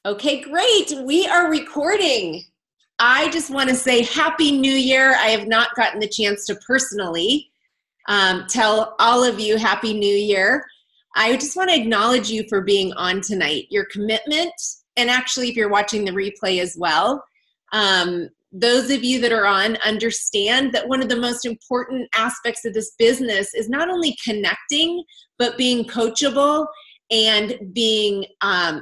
Okay, great. We are recording. I just want to say Happy New Year. I have not gotten the chance to personally tell all of you Happy New Year. I just want to acknowledge you for being on tonight, your commitment, and actually if you're watching the replay as well, those of you that are on understand that one of the most important aspects of this business is not only connecting, but being coachable and being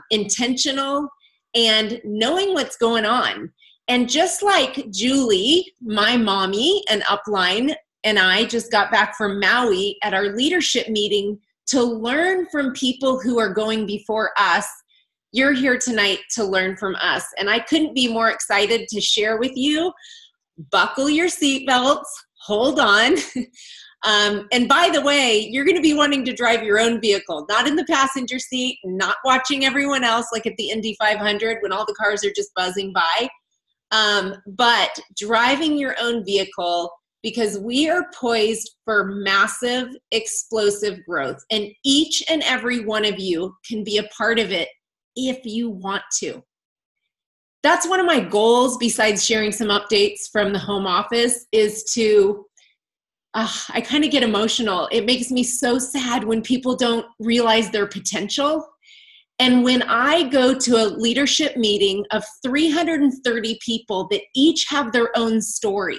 intentional and knowing what's going on. And just like Julie, my mommy and upline, and I just got back from Maui at our leadership meeting to learn from people who are going before us. You're here tonight to learn from us. And I couldn't be more excited to share with you. Buckle your seatbelts, hold on. And by the way, you're going to be wanting to drive your own vehicle, not in the passenger seat, not watching everyone else like at the Indy 500 when all the cars are just buzzing by, but driving your own vehicle, because we are poised for massive, explosive growth. And each and every one of you can be a part of it if you want to. That's one of my goals, besides sharing some updates from the home office, is to I kind of get emotional. It makes me so sad when people don't realize their potential. And when I go to a leadership meeting of 330 people that each have their own story,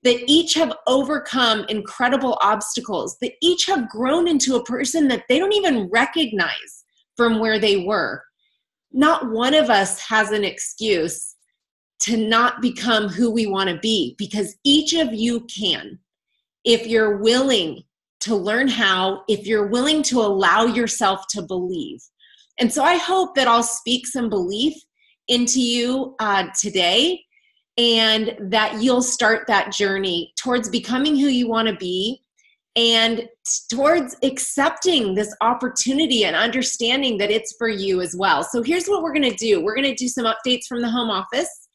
that each have overcome incredible obstacles, that each have grown into a person that they don't even recognize from where they were, not one of us has an excuse to not become who we want to be, because each of you can. If you're willing to learn how, if you're willing to allow yourself to believe. And so I hope that I'll speak some belief into you today, and that you'll start that journey towards becoming who you want to be, and towards accepting this opportunity and understanding that it's for you as well. So here's what we're going to do. We're going to do some updates from the home office.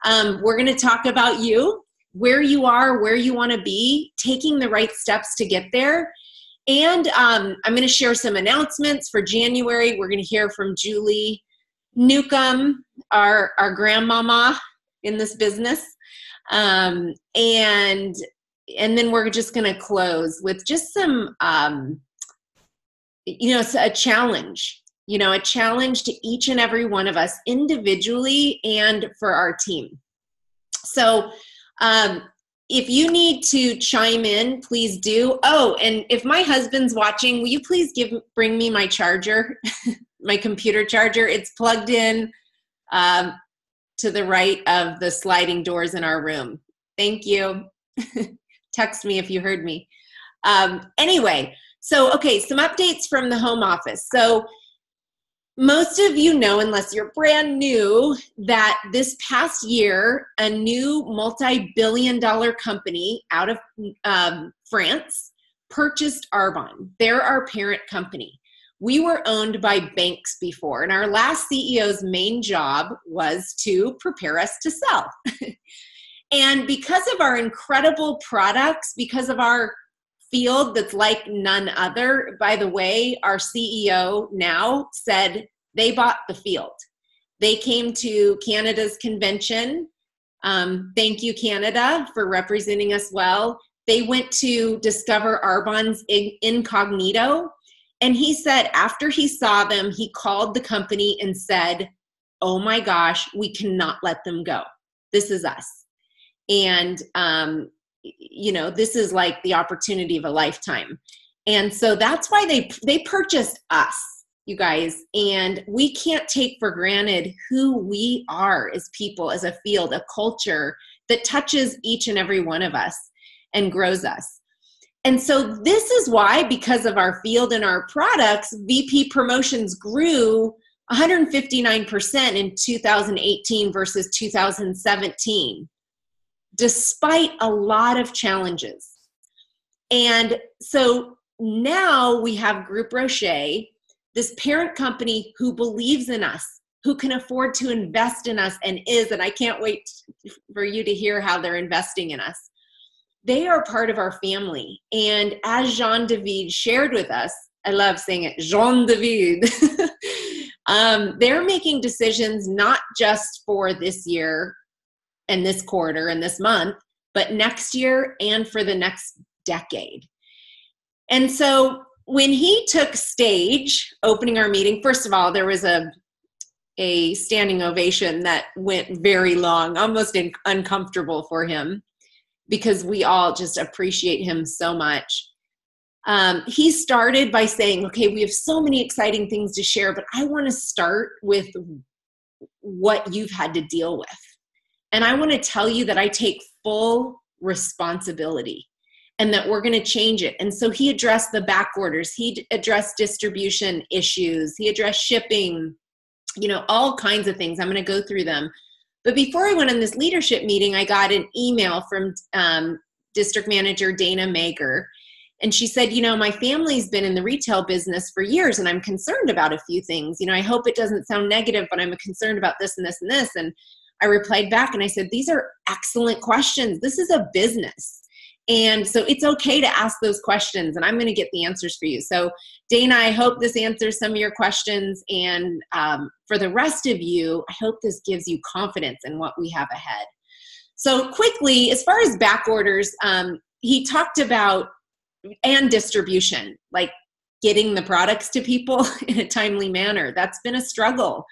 We're going to talk about you, where you are, where you want to be, taking the right steps to get there. And I'm going to share some announcements for January. We're going to hear from Julie Newcomb, our grandmama in this business. And then we're just going to close with just some, a challenge, a challenge to each and every one of us individually and for our team. So if you need to chime in, please do. Oh, and if my husband's watching, will you please bring me my charger, my computer charger? It's plugged in to the right of the sliding doors in our room. Thank you. Text me if you heard me. Anyway, some updates from the home office. So most of you know, unless you're brand new, that this past year, a new multi-billion-dollar company out of France purchased Arbonne. They're our parent company. We were owned by banks before, and our last CEO's main job was to prepare us to sell. And because of our incredible products, because of our field that's like none other. By the way, our CEO now said they bought the field. They came to Canada's convention. Thank you, Canada, for representing us well. They went to discover Arbonne's incognito. And he said after he saw them, he called the company and said, oh my gosh, we cannot let them go. This is us. And this is like the opportunity of a lifetime. And so that's why they purchased us, you guys. And we can't take for granted who we are as people, as a field, a culture that touches each and every one of us and grows us. And so this is why, because of our field and our products, VP promotions grew 159% in 2018 versus 2017. Despite a lot of challenges. And so now we have Groupe Rocher, this parent company who believes in us, who can afford to invest in us and I can't wait for you to hear how they're investing in us. They are part of our family. And as Jean David shared with us, I love saying it, Jean David, They're making decisions not just for this year and this quarter and this month, but next year and for the next decade. And so when he took stage opening our meeting, first of all, there was a standing ovation that went very long, almost uncomfortable for him, because we all just appreciate him so much. He started by saying, okay, we have so many exciting things to share, but I want to start with what you've had to deal with. And I want to tell you that I take full responsibility and that we're going to change it. And so he addressed the back orders. He addressed distribution issues. He addressed shipping, all kinds of things. I'm going to go through them. But before I went on this leadership meeting, I got an email from District Manager Dana Mager. And she said, my family's been in the retail business for years and I'm concerned about a few things. I hope it doesn't sound negative, but I'm concerned about this and this and this. And I replied back and I said, these are excellent questions. This is a business. And so it's okay to ask those questions and I'm going to get the answers for you. So Dana, I hope this answers some of your questions. And for the rest of you, I hope this gives you confidence in what we have ahead. So quickly, as far as back orders, he talked about and distribution, like getting the products to people in a timely manner. That's been a struggle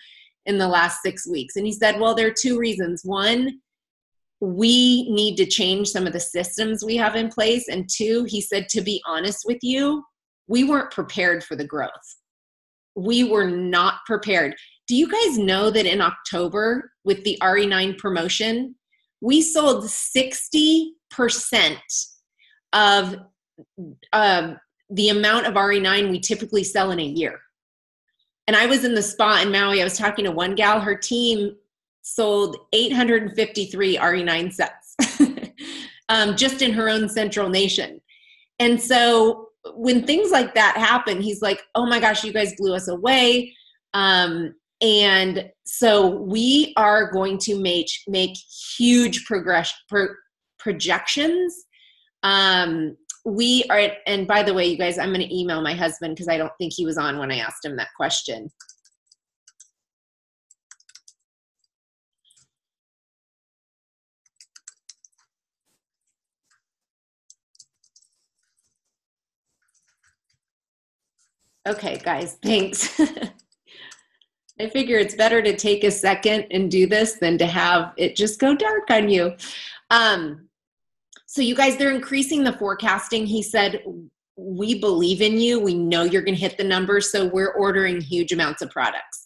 in the last 6 weeks. And he said, well, there are two reasons. One, we need to change some of the systems we have in place. And two, he said, to be honest with you, we weren't prepared for the growth. We were not prepared. Do you guys know that in October with the RE9 promotion, we sold 60% of the amount of RE9 we typically sell in a year. And I was in the spa in Maui. I was talking to one gal, her team sold 853 RE9 sets just in her own central nation. And so when things like that happen, he's like, oh my gosh, you guys blew us away. And so we are going to make huge projections. We are, and by the way, you guys, I'm going to email my husband because I don't think he was on when I asked him that question. Okay, guys, thanks. I figure it's better to take a second and do this than to have it just go dark on you. So you guys, they're increasing the forecasting. He said, we believe in you. We know you're going to hit the numbers. So we're ordering huge amounts of products.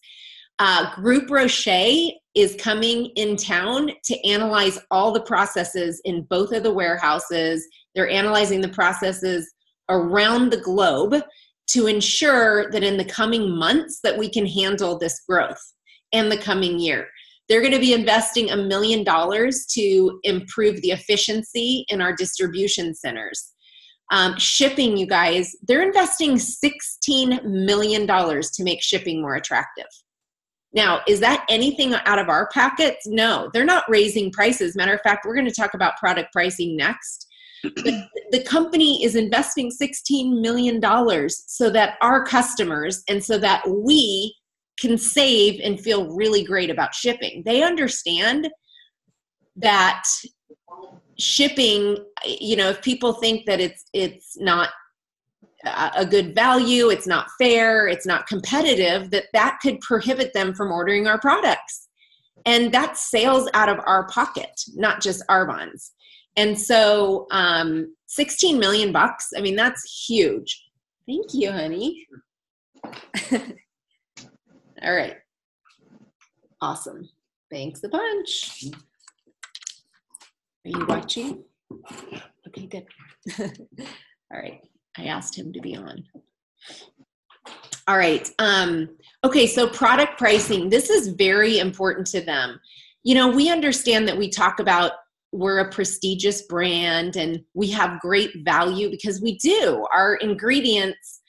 Groupe Rocher is coming in town to analyze all the processes in both of the warehouses. They're analyzing the processes around the globe to ensure that in the coming months that we can handle this growth and the coming year. They're going to be investing $1 million to improve the efficiency in our distribution centers. Shipping, you guys, they're investing $16 million to make shipping more attractive. Now, is that anything out of our pockets? No, they're not raising prices. Matter of fact, we're going to talk about product pricing next. But the company is investing $16 million so that our customers and so that we can save and feel really great about shipping. They understand that shipping, if people think that it's not a good value, it's not fair, it's not competitive, that could prohibit them from ordering our products. And that's sales out of our pocket, not just Arbonne's. And so 16 million bucks, I mean, that's huge. Thank you, honey. All right. Awesome. Thanks a bunch. Are you watching? Okay, good. All right. I asked him to be on. All right. Okay, so product pricing. This is very important to them. We understand that we talk about we're a prestigious brand and we have great value because we do. Our ingredients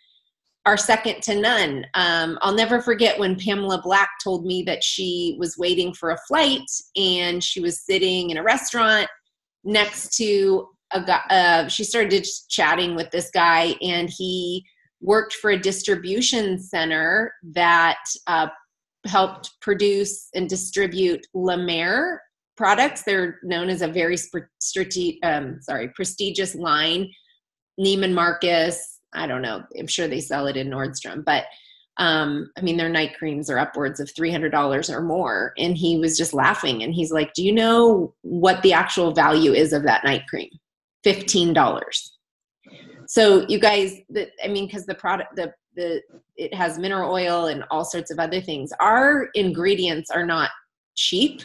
are second to none. I'll never forget when Pamela Black told me that she was waiting for a flight and she was sitting in a restaurant next to a guy. She started chatting with this guy and he worked for a distribution center that helped produce and distribute La Mer products. They're known as a very prestigious line. Neiman Marcus, I don't know. I'm sure they sell it in Nordstrom, but their night creams are upwards of $300 or more. And he was just laughing. And he's like, do you know what the actual value is of that night cream? $15. So you guys, because the product, it has mineral oil and all sorts of other things. Our ingredients are not cheap.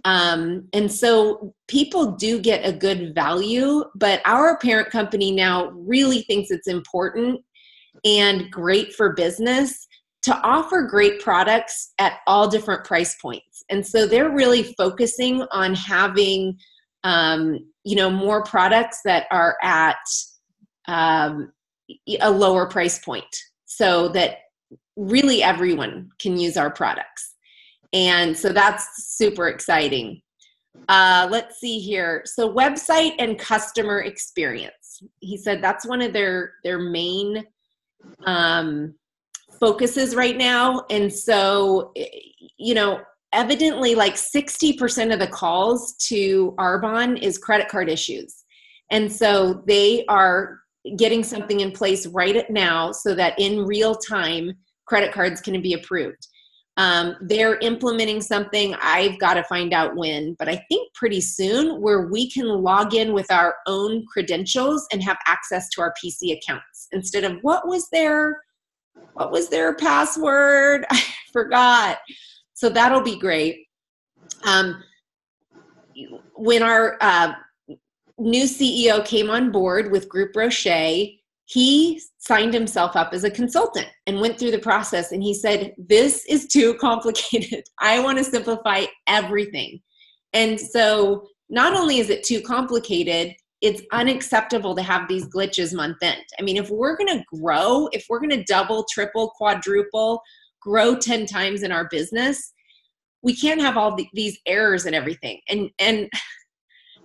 And so people do get a good value, but our parent company now really thinks it's important and great for business to offer great products at all different price points. And so they're really focusing on having, more products that are at a lower price point so that really everyone can use our products. And so that's super exciting. Let's see here. So website and customer experience. He said that's one of their main focuses right now. And so, evidently like 60% of the calls to Arbonne is credit card issues. And so they are getting something in place right now so that in real time, credit cards can be approved. They're implementing something, I've got to find out when, but I think pretty soon, where we can log in with our own credentials and have access to our PC accounts instead of what was their password? I forgot. So that'll be great. When our new CEO came on board with Groupe Rocher, he signed himself up as a consultant and went through the process. And he said, this is too complicated. I want to simplify everything. And so not only is it too complicated, it's unacceptable to have these glitches month end. If we're going to grow, if we're going to double, triple, quadruple, grow 10 times in our business, we can't have all these errors and everything. And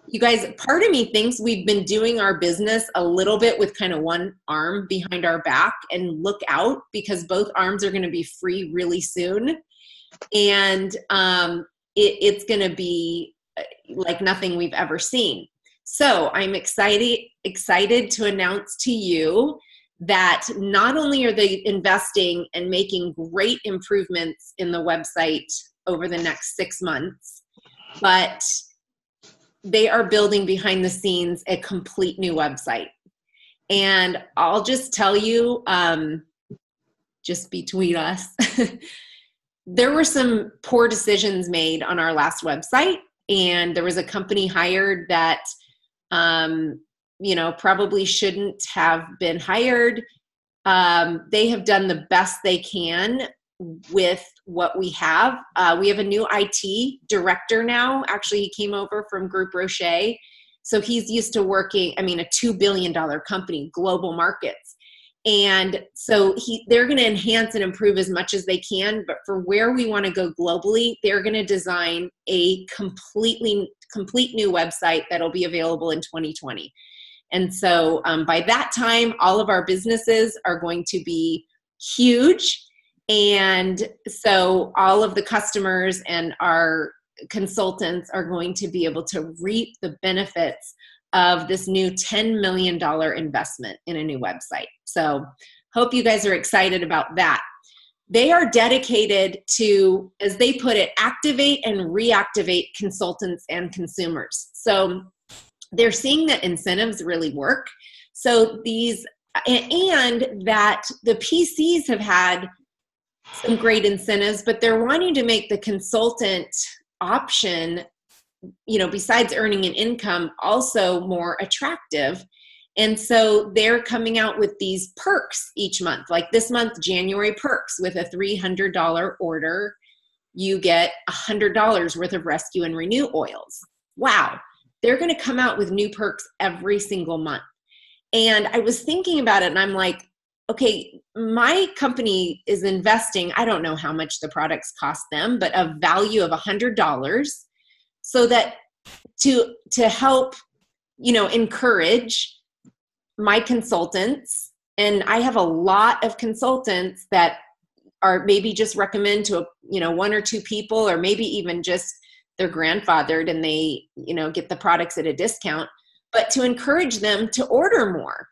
you guys, part of me thinks we've been doing our business a little bit with kind of one arm behind our back, and look out because both arms are going to be free really soon. And it's going to be like nothing we've ever seen. So I'm excited to announce to you that not only are they investing and making great improvements in the website over the next 6 months, but they are building behind the scenes a complete new website. And I'll just tell you, just between us, there were some poor decisions made on our last website. And there was a company hired that probably shouldn't have been hired. They have done the best they can with what we have. We have a new IT director now. Actually, he came over from Groupe Rocher. So he's used to working, a $2 billion company, global markets. And so they're going to enhance and improve as much as they can. But for where we want to go globally, they're going to design a complete new website that'll be available in 2020. And so by that time, all of our businesses are going to be huge. And so all of the customers and our consultants are going to be able to reap the benefits of this new $10 million investment in a new website. So hope you guys are excited about that. They are dedicated to, as they put it, activate and reactivate consultants and consumers. So they're seeing that incentives really work. So and that the PCs have had some great incentives, but they're wanting to make the consultant option, besides earning an income, also more attractive. And so they're coming out with these perks each month. Like this month, January perks, with a $300 order, you get $100 worth of Rescue and Renew oils. Wow. They're going to come out with new perks every single month. And I was thinking about it and I'm like, okay, my company is investing, I don't know how much the products cost them, but a value of $100 so that to help, encourage my consultants. And I have a lot of consultants that or maybe just recommend to, one or two people, or maybe even just they're grandfathered and they, get the products at a discount, but to encourage them to order more.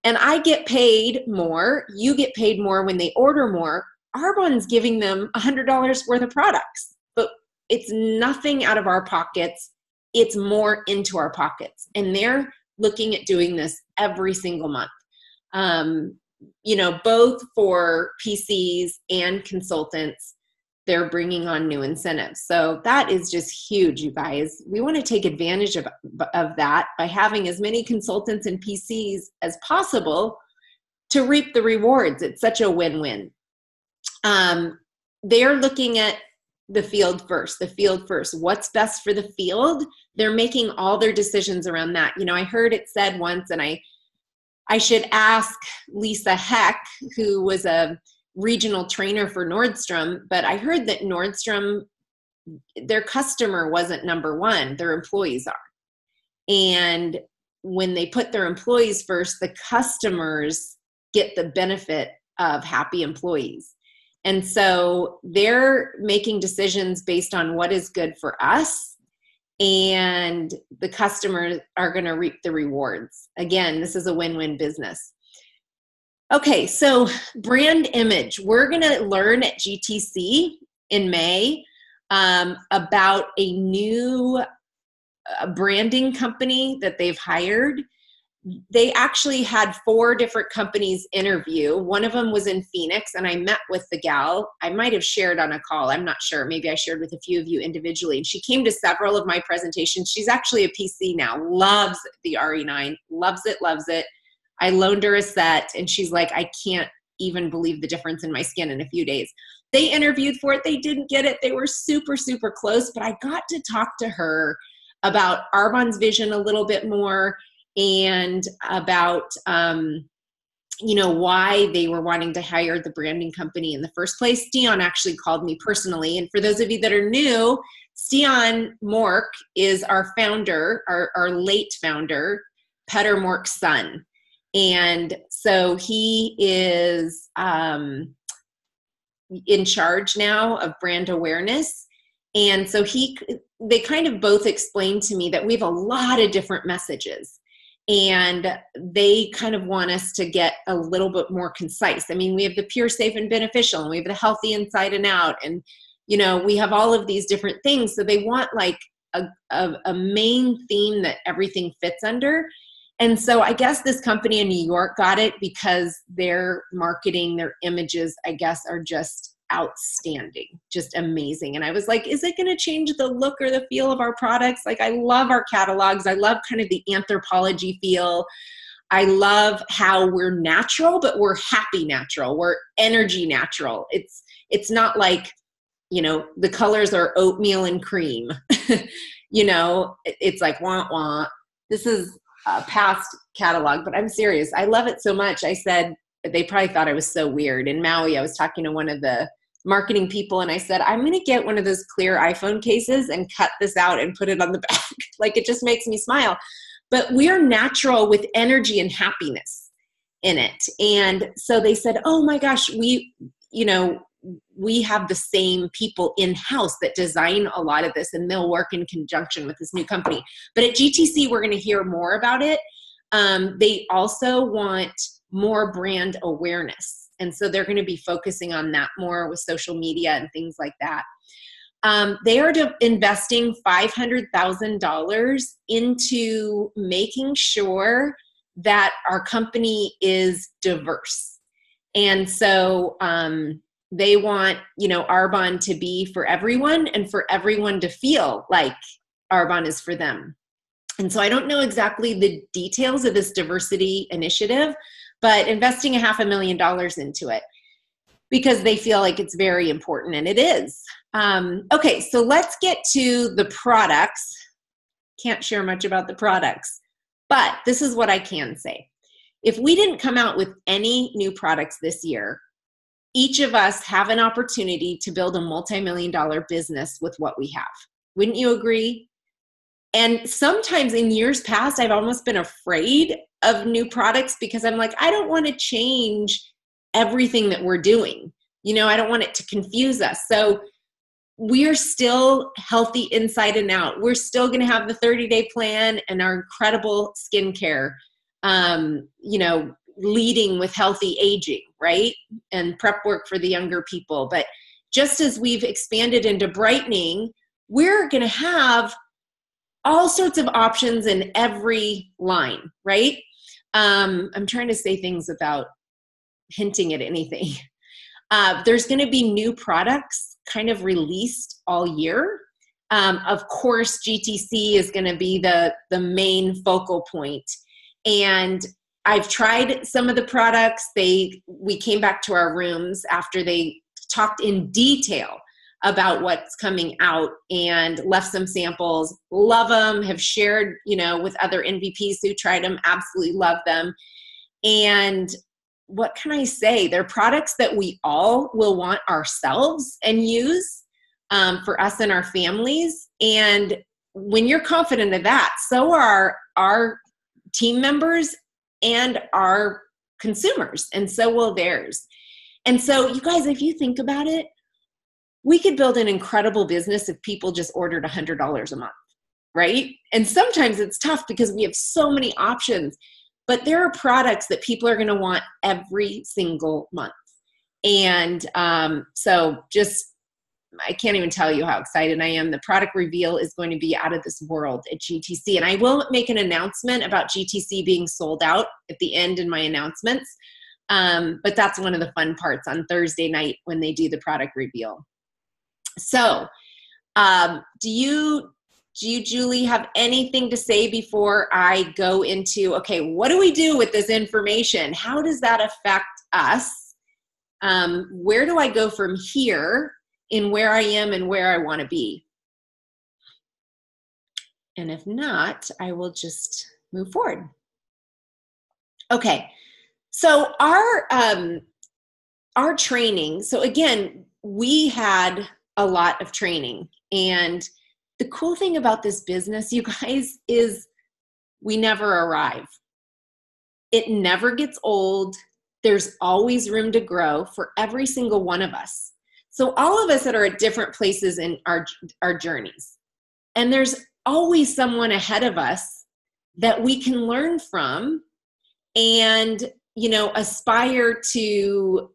And I get paid more, you get paid more when they order more. Arbonne's giving them $100 worth of products, but it's nothing out of our pockets. It's more into our pockets. And they're looking at doing this every single month, both for PCs and consultants. They're bringing on new incentives. So that is just huge, you guys. We want to take advantage of that by having as many consultants and PCs as possible to reap the rewards. It's such a win-win. They're looking at the field first. What's best for the field? They're making all their decisions around that. I heard it said once, and I should ask Lisa Heck, who was a regional trainer for Nordstrom, but I heard that Nordstrom, their customer wasn't number one, their employees are. And when they put their employees first, the customers get the benefit of happy employees. And so they're making decisions based on what is good for us, and the customers are going to reap the rewards. Again, this is a win-win business. Okay, so brand image. We're going to learn at GTC in May about a new branding company that they've hired. They actually had 4 different companies interview. One of them was in Phoenix, and I met with the gal. I might have shared on a call. I'm not sure. Maybe I shared with a few of you individually. And she came to several of my presentations. She's actually a PC now, loves the RE9, loves it. I loaned her a set, and she's like, I can't even believe the difference in my skin in a few days. They interviewed for it. They didn't get it. They were super, super close, but I got to talk to her about Arbonne's vision a little bit more, and about, why they were wanting to hire the branding company in the first place. Stian actually called me personally. And for those of you that are new, Stian Mork is our founder, our late founder, Petter Mork's son. And so he is in charge now of brand awareness. And so they kind of both explained to me that we have a lot of different messages, and they kind of want us to get a little bit more concise. I mean, we have the pure, safe, and beneficial, and we have the healthy inside and out. And, we have all of these different things. So they want like a main theme that everything fits under. And so I guess this company in New York got it because their marketing, their images, I guess, are just outstanding, just amazing. And I was like, is it going to change the look or the feel of our products? Like, I love our catalogs. I love kind of the Anthropologie feel. I love how we're natural, but we're happy natural. We're energy natural. It's not like, the colors are oatmeal and cream. It's like wah wah. This is a past catalog, but I'm serious. I love it so much. I said, they probably thought I was so weird. In Maui, I was talking to one of the marketing people, and I said, I'm going to get one of those clear iPhone cases and cut this out and put it on the back. Like, it just makes me smile. But we're natural with energy and happiness in it. And so they said, oh my gosh, we have the same people in-house that design a lot of this, and they'll work in conjunction with this new company. But at GTC, we're going to hear more about it. They also want more brand awareness. And so they're going to be focusing on that more with social media and things like that. They are investing $500,000 into making sure that our company is diverse. And so they want, Arbonne to be for everyone, and for everyone to feel like Arbonne is for them. And so I don't know exactly the details of this diversity initiative, but investing $500,000 into it because they feel like it's very important, and it is. Okay, so let's get to the products. Can't share much about the products, but this is what I can say. If we didn't come out with any new products this year, each of us have an opportunity to build a multi-million-dollar business with what we have. Wouldn't you agree? And sometimes in years past, I've almost been afraid of new products because I'm like, I don't want to change everything that we're doing. I don't want it to confuse us. So we're still healthy inside and out. We're still going to have the 30-day plan and our incredible skincare, leading with healthy aging, right? And prep work for the younger people. But just as we've expanded into brightening, we're going to have all sorts of options in every line, right? I'm trying to say things without hinting at anything. There's going to be new products kind of released all year. Of course, GTC is going to be the main focal point. And I've tried some of the products. We came back to our rooms after they talked in detail about what's coming out and left some samples. Love them, have shared, with other NVPs who tried them, absolutely love them. And what can I say? They're products that we all will want ourselves and use for us and our families. And when you're confident of that, so are our team members and our consumers, and so will theirs. And so you guys, if you think about it, we could build an incredible business if people just ordered $100 a month, right? And sometimes it's tough because we have so many options, but there are products that people are going to want every single month. And so I can't even tell you how excited I am. The product reveal is going to be out of this world at GTC. And I will make an announcement about GTC being sold out at the end in my announcements. But that's one of the fun parts on Thursday night when they do the product reveal. So do you, Julie, have anything to say before I go into, okay, what do we do with this information? How does that affect us? Where do I go from here in where I am and where I want to be? And if not, I will just move forward. Okay, so our training, so again, we had a lot of training, and the cool thing about this business, you guys, is we never arrive. It never gets old. There's always room to grow for every single one of us. So all of us that are at different places in our journeys, and there's always someone ahead of us that we can learn from and, aspire to,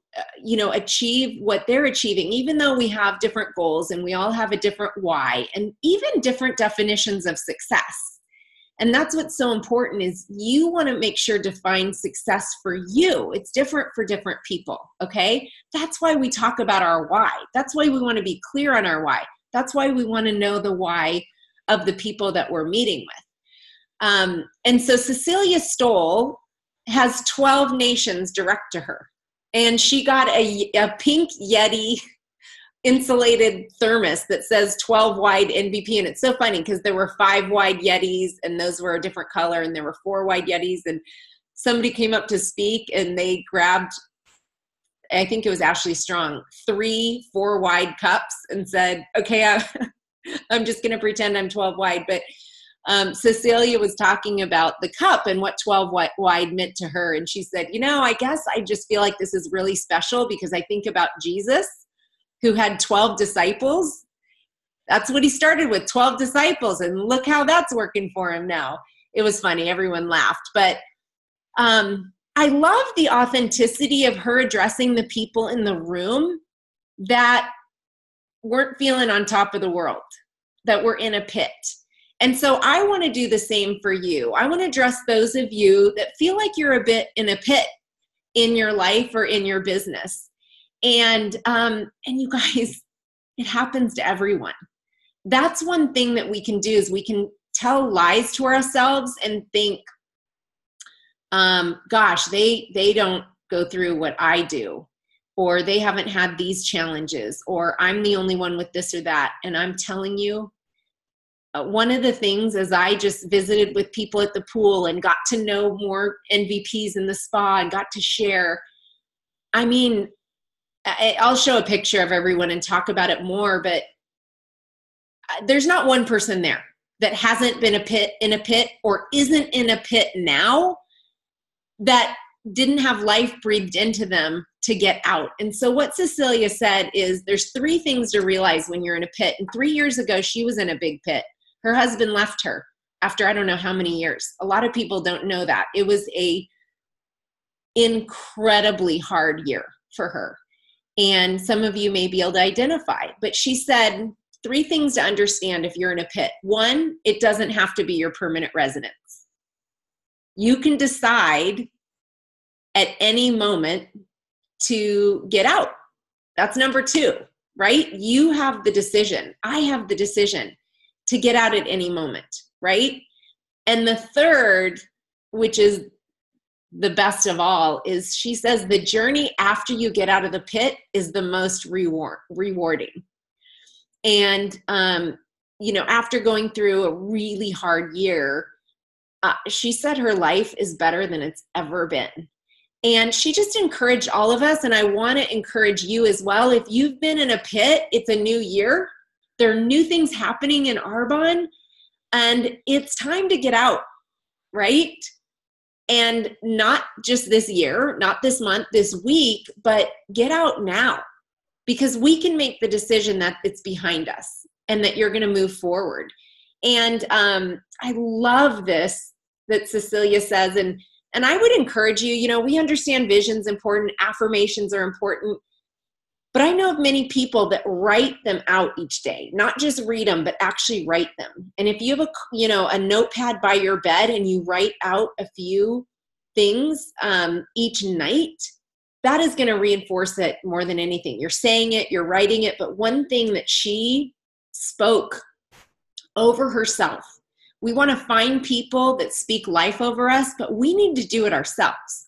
achieve what they're achieving, even though we have different goals and we all have a different why and even different definitions of success. And that's what's so important, is you want to make sure to find success for you. It's different for different people, okay? That's why we talk about our why. That's why we want to be clear on our why. That's why we want to know the why of the people that we're meeting with. And so Cecilia Stoll has 12 nations direct to her. And she got a pink Yeti insulated thermos that says 12 wide NVP. And it's so funny because there were 5 wide Yetis and those were a different color, and there were 4 wide Yetis, and somebody came up to speak and they grabbed, I think it was Ashley Strong, 3 4 wide cups and said, okay, I'm just going to pretend I'm 12 wide. But Cecilia was talking about the cup and what 12 wide meant to her. And she said, I guess I just feel like this is really special because I think about Jesus, who had 12 disciples. That's what he started with, 12 disciples. And look how that's working for him now. It was funny. Everyone laughed. But I love the authenticity of her addressing the people in the room that weren't feeling on top of the world, that were in a pit. And so I want to do the same for you. I want to address those of you that feel like you're a bit in a pit in your life or in your business. And you guys, it happens to everyone. That's one thing that we can do, is we can tell lies to ourselves and think, gosh, they don't go through what I do, or they haven't had these challenges, or I'm the only one with this or that. And I'm telling you, one of the things, as I just visited with people at the pool and got to know more NVPs in the spa and got to share, I mean, I'll show a picture of everyone and talk about it more, but there's not one person there that hasn't been in a pit or isn't in a pit now that didn't have life breathed into them to get out. And so what Cecilia said is there's 3 things to realize when you're in a pit. And 3 years ago, she was in a big pit. Her husband left her after I don't know how many years. A lot of people don't know that. It was a incredibly hard year for her. And some of you may be able to identify. But she said 3 things to understand if you're in a pit. 1, it doesn't have to be your permanent residence. You can decide at any moment to get out. That's number 2, right? You have the decision. I have the decision to get out at any moment, right? And the 3rd, which is the best of all, is she says the journey after you get out of the pit is the most rewarding. And, after going through a really hard year, she said her life is better than it's ever been. And she just encouraged all of us, and I want to encourage you as well. If you've been in a pit, it's a new year. There are new things happening in Arbonne, and it's time to get out, right? And not just this year, not this month, this week, but get out now, because we can make the decision that it's behind us and that you're going to move forward. And I love this that Cecilia says, and I would encourage you, we understand vision's important, affirmations are important, but I know of many people that write them out each day, not just read them, but actually write them. And if you have a notepad by your bed and you write out a few things each night, that is going to reinforce it more than anything. You're saying it, you're writing it, but one thing that she spoke over herself, we want to find people that speak life over us, but we need to do it ourselves.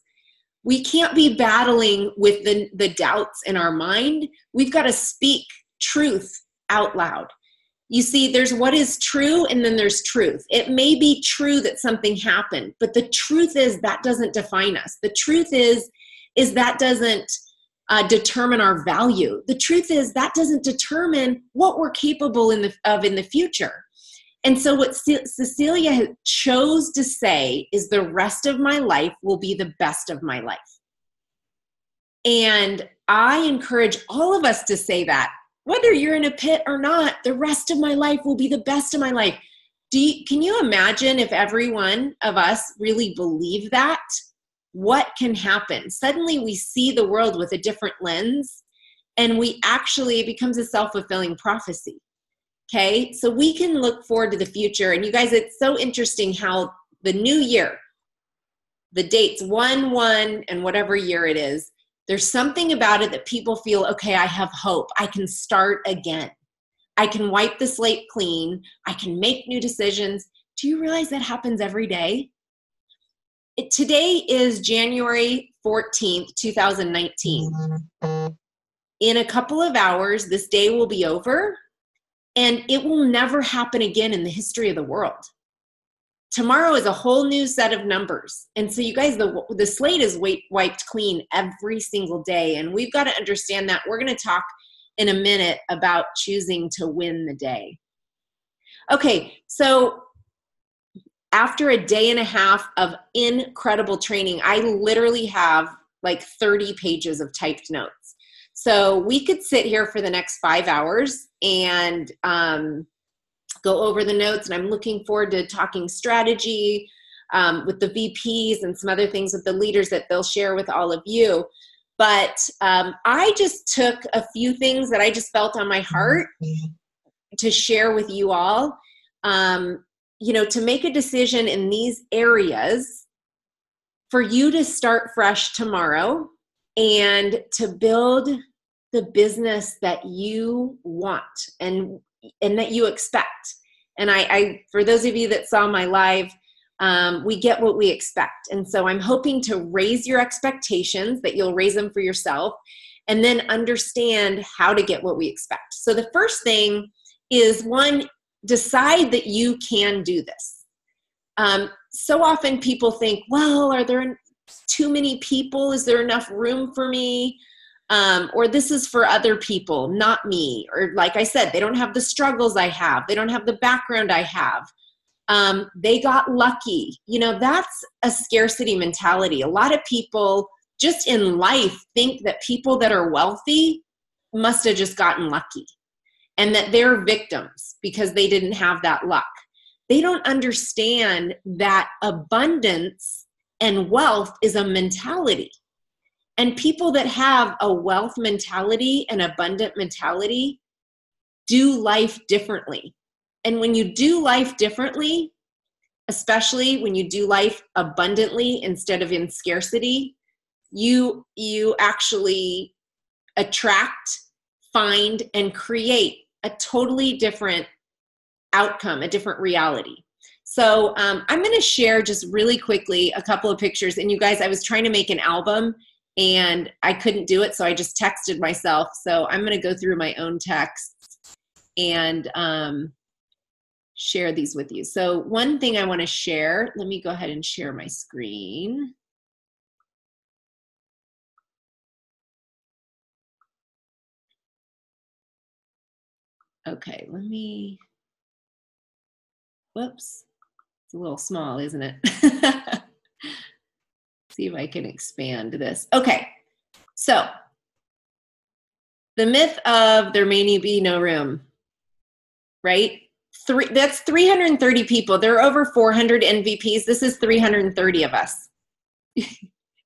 We can't be battling with the doubts in our mind. We've got to speak truth out loud. You see, there's what is true, and then there's truth. It may be true that something happened, but the truth is that doesn't define us. The truth is that doesn't determine our value. The truth is that doesn't determine what we're capable of in the future. And so what Cecilia chose to say is the rest of my life will be the best of my life. And I encourage all of us to say that, whether you're in a pit or not, the rest of my life will be the best of my life. Can you imagine if every one of us really believe that? What can happen? Suddenly we see the world with a different lens, and it becomes a self-fulfilling prophecy. Okay, so we can look forward to the future. And you guys, it's so interesting how the new year, the dates 1/1 and whatever year it is, there's something about it that people feel, okay, I have hope. I can start again. I can wipe the slate clean. I can make new decisions. Do you realize that happens every day? Today is January 14th, 2019. In a couple of hours, this day will be over. And it will never happen again in the history of the world. Tomorrow is a whole new set of numbers. And so you guys, the slate is wiped clean every single day. And we've got to understand that. We're going to talk in a minute about choosing to win the day. Okay, so after a day and a half of incredible training, I literally have like 30 pages of typed notes. So we could sit here for the next 5 hours and go over the notes. And I'm looking forward to talking strategy with the VPs and some other things with the leaders that they'll share with all of you. But I just took a few things that I just felt on my heart to share with you all. To make a decision in these areas for you to start fresh tomorrow and to build the business that you want and that you expect. And I for those of you that saw my live, we get what we expect. And so I'm hoping to raise your expectations, that you'll raise them for yourself, and then understand how to get what we expect. So the first thing is, 1, decide that you can do this. So often people think, well, are there too many people? Is there enough room for me? Or this is for other people, not me. Or like I said, they don't have the struggles I have. They don't have the background I have. They got lucky. You know, that's a scarcity mentality. A lot of people just in life think that people that are wealthy must have just gotten lucky and that they're victims because they didn't have that luck. They don't understand that abundance and wealth is a mentality. And people that have a wealth mentality, an abundant mentality, do life differently. And when you do life differently, especially when you do life abundantly instead of in scarcity, you actually attract, find, and create a totally different outcome, a different reality. So I'm going to share just really quickly a couple of pictures. And you guys, I was trying to make an album and I couldn't do it, so I just texted myself. So I'm going to go through my own texts and share these with you. So one thing I want to share, let me go ahead and share my screen. Okay, let me, whoops, it's a little small, isn't it? See if I can expand this. Okay, so the myth of there may be no room, right? That's 330 people. There are over 400 MVPs. This is 330 of us.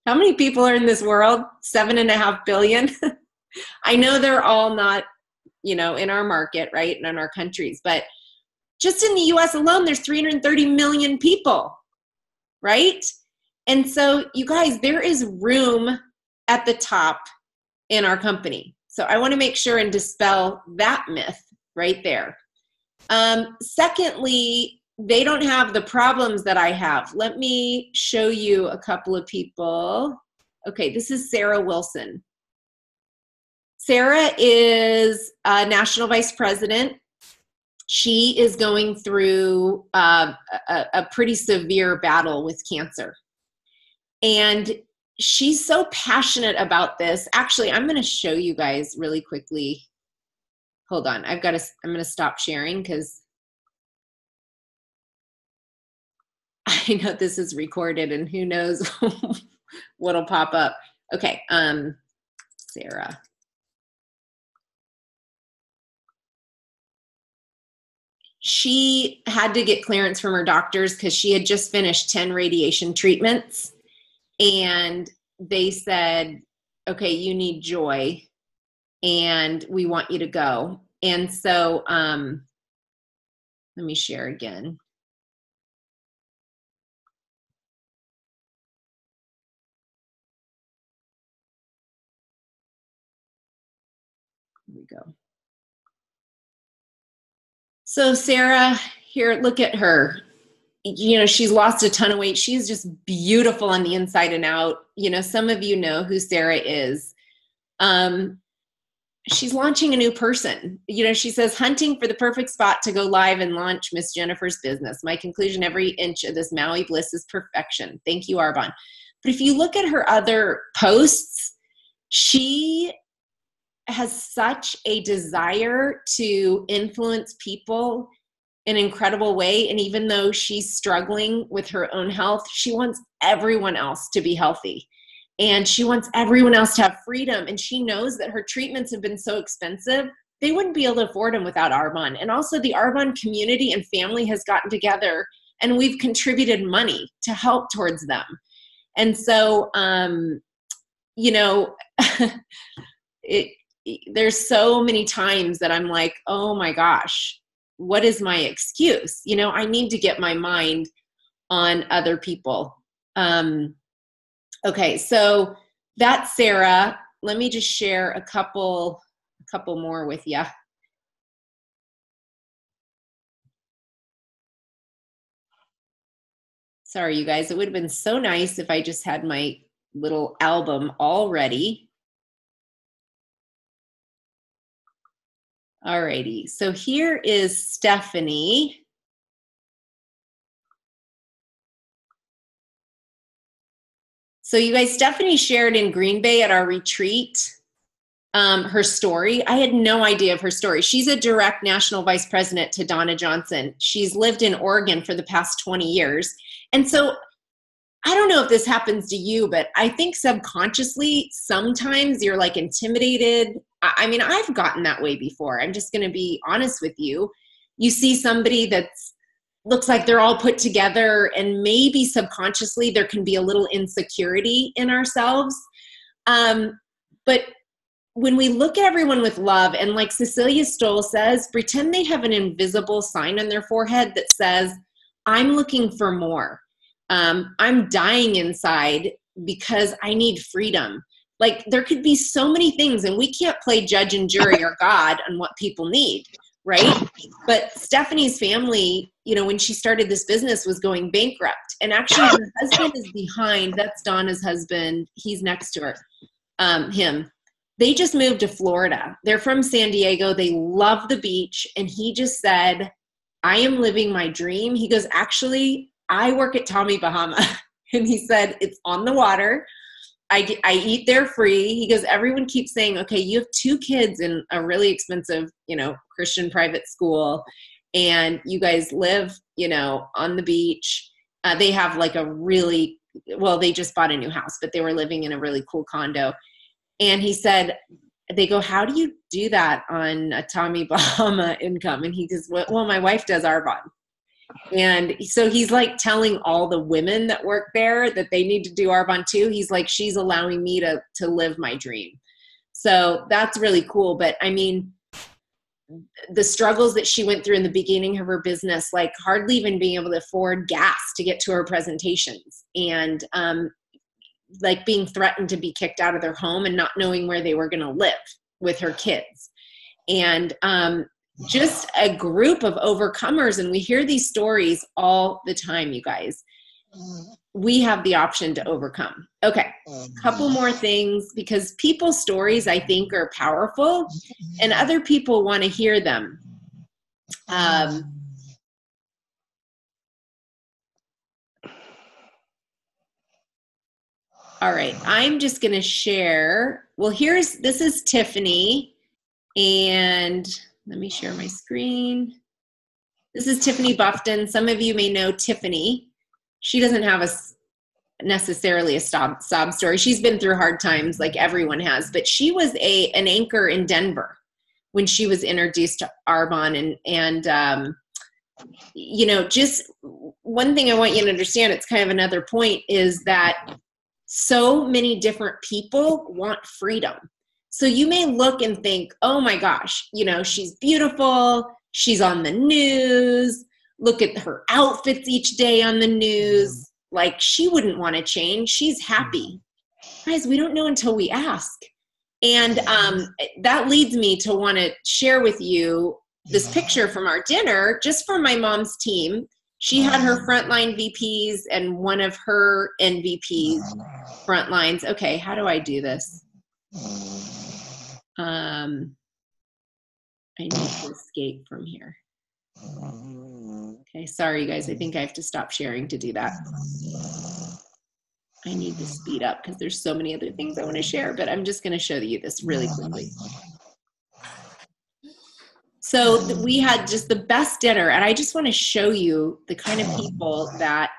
How many people are in this world? 7.5 billion. I know they're all not, you know, in our market, right, and in our countries, but just in the US alone, there's 330 million people, right? And so you guys, there is room at the top in our company. So I want to make sure and dispel that myth right there. Secondly, they don't have the problems that I have. Let me show you a couple of people. Okay, this is Sarah Wilson. Sarah is a national vice president. She is going through a pretty severe battle with cancer. And she's so passionate about this. Actually, I'm going to show you guys really quickly. Hold on. I'm going to stop sharing because I know this is recorded and who knows what'll pop up. Okay. Sarah. She had to get clearance from her doctors because she had just finished 10 radiation treatments. And they said, okay, you need joy and we want you to go. And so let me share again. Here we go. So Sarah, here, look at her. You know, she's lost a ton of weight. She's just beautiful on the inside and out. You know, some of you know who Sarah is. She's launching a new person. You know, she says, hunting for the perfect spot to go live and launch Miss Jennifer's business. My conclusion, every inch of this Maui bliss is perfection. Thank you, Arbonne. But if you look at her other posts, she has such a desire to influence people in an incredible way. And even though she's struggling with her own health, she wants everyone else to be healthy. And she wants everyone else to have freedom. And she knows that her treatments have been so expensive, they wouldn't be able to afford them without Arbonne. And also the Arbonne community and family has gotten together and we've contributed money to help towards them. And so, you know, there's so many times that I'm like, oh my gosh, what is my excuse? You know, I need to get my mind on other people. Okay, so that's Sarah. Let me just share a couple more with you. Sorry, you guys, it would have been so nice if I just had my little album all ready. Alrighty, so here is Stephanie. So you guys, Stephanie shared in Green Bay at our retreat her story. I had no idea of her story. She's a direct national vice president to Donna Johnson. She's lived in Oregon for the past 20 years. And so I don't know if this happens to you, but I think subconsciously, sometimes you're like intimidated. I mean, I've gotten that way before. I'm just going to be honest with you. You see somebody that's looks like they're all put together, and maybe subconsciously there can be a little insecurity in ourselves. But when we look at everyone with love, and like Cecilia Stoll says, pretend they have an invisible sign on their forehead that says, I'm looking for more. I'm dying inside because I need freedom. Like, there could be so many things, and we can't play judge and jury or God on what people need, right? But Stephanie's family, you know, when she started this business, was going bankrupt. And actually, her husband is behind. That's Donna's husband. He's next to her, him. They just moved to Florida. They're from San Diego. They love the beach. And he just said, I am living my dream. He goes, actually, I work at Tommy Bahama. And he said, it's on the water. I eat there free. He goes, everyone keeps saying, okay, you have 2 kids in a really expensive, you know, Christian private school, and you guys live, you know, on the beach. They have like a really, well, they just bought a new house, but they were living in a really cool condo. And he said, they go, how do you do that on a Tommy Bahama income? And he goes, well, my wife does Arbonne. And so he's like telling all the women that work there that they need to do Arbonne too. He's like, she's allowing me to live my dream. So that's really cool. But I mean, the struggles that she went through in the beginning of her business, like hardly even being able to afford gas to get to her presentations, and like being threatened to be kicked out of their home and not knowing where they were going to live with her kids. And just a group of overcomers. And we hear these stories all the time, you guys. We have the option to overcome. Okay, couple more things, because people's stories, I think, are powerful, and other people want to hear them. All right, I'm just going to share. Well, this is Tiffany, and let me share my screen. This is Tiffany Buffton. Some of you may know Tiffany. She doesn't have necessarily a sob story. She's been through hard times like everyone has, but she was an anchor in Denver when she was introduced to Arbonne. And you know, just one thing I want you to understand, it's kind of another point, is that so many different people want freedom. So you may look and think, oh my gosh, you know, she's beautiful. She's on the news. Look at her outfits each day on the news. Like, she wouldn't want to change. She's happy. Guys, we don't know until we ask. And that leads me to want to share with you this picture from our dinner, just from my mom's team. She had her frontline VPs and one of her NVPs frontlines. Okay, how do I do this? I need to escape from here. Okay, sorry you guys, I think I have to stop sharing to do that. I need to speed up because there's so many other things I want to share, but I'm just going to show you this really quickly. So we had just the best dinner, and I just want to show you the kind of people that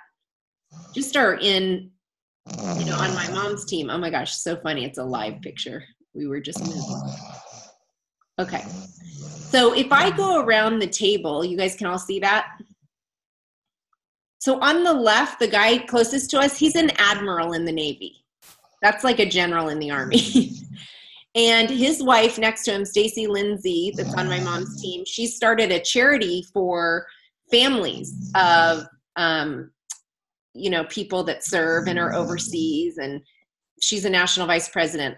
just are in, you know, on my mom's team. Oh my gosh, so funny. It's a live picture. We were just moving. Okay. So if I go around the table, you guys can all see that? So on the left, the guy closest to us, he's an admiral in the Navy. That's like a general in the Army. And his wife next to him, Stacy Lindsay, that's on my mom's team, she started a charity for families of, you know, people that serve and are overseas, and she's a national vice president.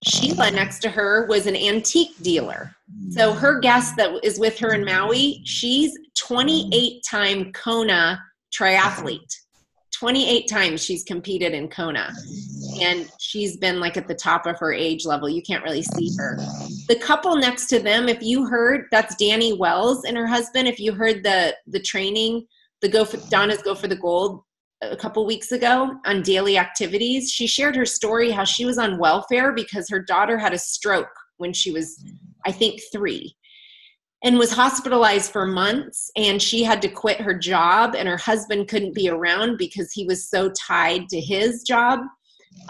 Sheila next to her was an antique dealer. So her guest that is with her in Maui, she's 28-time Kona triathlete. 28 times she's competed in Kona. And she's been like at the top of her age level. You can't really see her. The couple next to them, if you heard, that's Danny Wells and her husband. If you heard the training, Donna's Go for the Gold a couple weeks ago on daily activities, she shared her story how she was on welfare because her daughter had a stroke when she was, I think, 3, and was hospitalized for months, and she had to quit her job, and her husband couldn't be around because he was so tied to his job.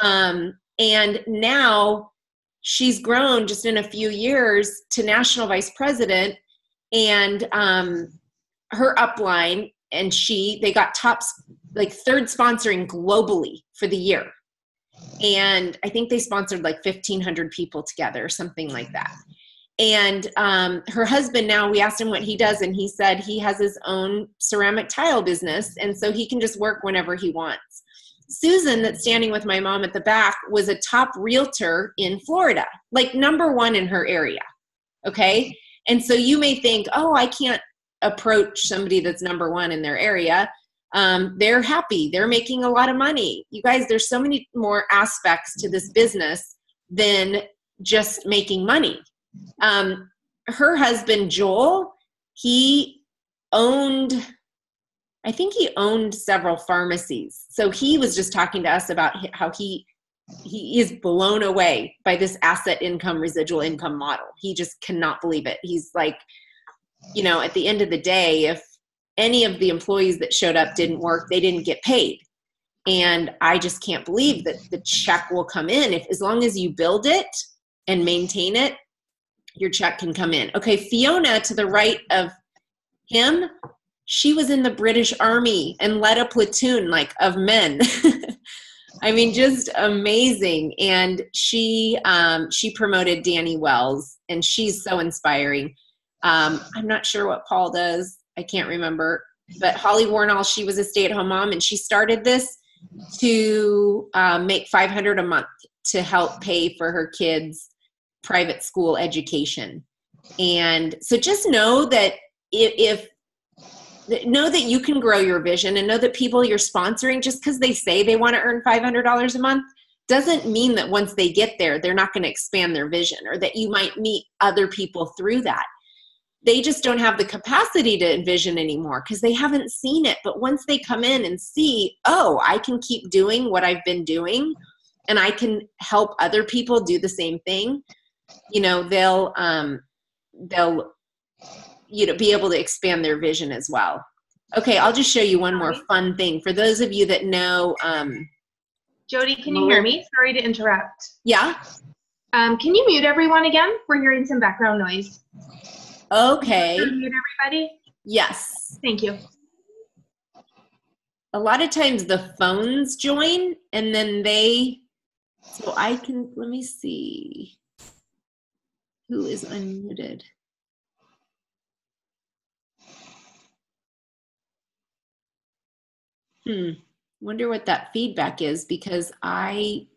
And now she's grown just in a few years to national vice president, and her upline and they got third sponsoring globally for the year. And I think they sponsored like 1,500 people together or something like that. And her husband now, we asked him what he does, and he said he has his own ceramic tile business, and so he can just work whenever he wants. Susan, that's standing with my mom at the back, was a top realtor in Florida, like #1 in her area, okay? And so you may think, oh, I can't approach somebody that's #1 in their area. They're happy. They're making a lot of money. You guys, there's so many more aspects to this business than just making money. Her husband, Joel, I think he owned several pharmacies. So he was just talking to us about how he is blown away by this asset income, residual income model. He just cannot believe it. He's like, at the end of the day, if any of the employees that showed up didn't work, they didn't get paid. And I just can't believe that the check will come in. As long as you build it and maintain it, your check can come in. Okay, Fiona to the right of him, she was in the British Army and led a platoon of men. I mean, just amazing. And she promoted Danny Wells, and she's so inspiring. I'm not sure what Paul does. I can't remember. But Holly Warnall, she was a stay-at-home mom, and she started this to make $500 a month to help pay for her kids' private school education. And so just know that know that you can grow your vision, and know that people you're sponsoring, just because they say they want to earn $500 a month, doesn't mean that once they get there, they're not going to expand their vision, or that you might meet other people through that. They just don't have the capacity to envision anymore because they haven't seen it. But once they come in and see, oh, I can keep doing what I've been doing, and I can help other people do the same thing, they'll be able to expand their vision as well. Okay, I'll just show you one more fun thing. For those of you that know... Jody, can you hear me? Sorry to interrupt. Yeah? Can you mute everyone again? We're hearing some background noise. Okay. Can you mute everybody? Yes. Thank you. A lot of times the phones join, and then so let me see who is unmuted. Wonder what that feedback is, because I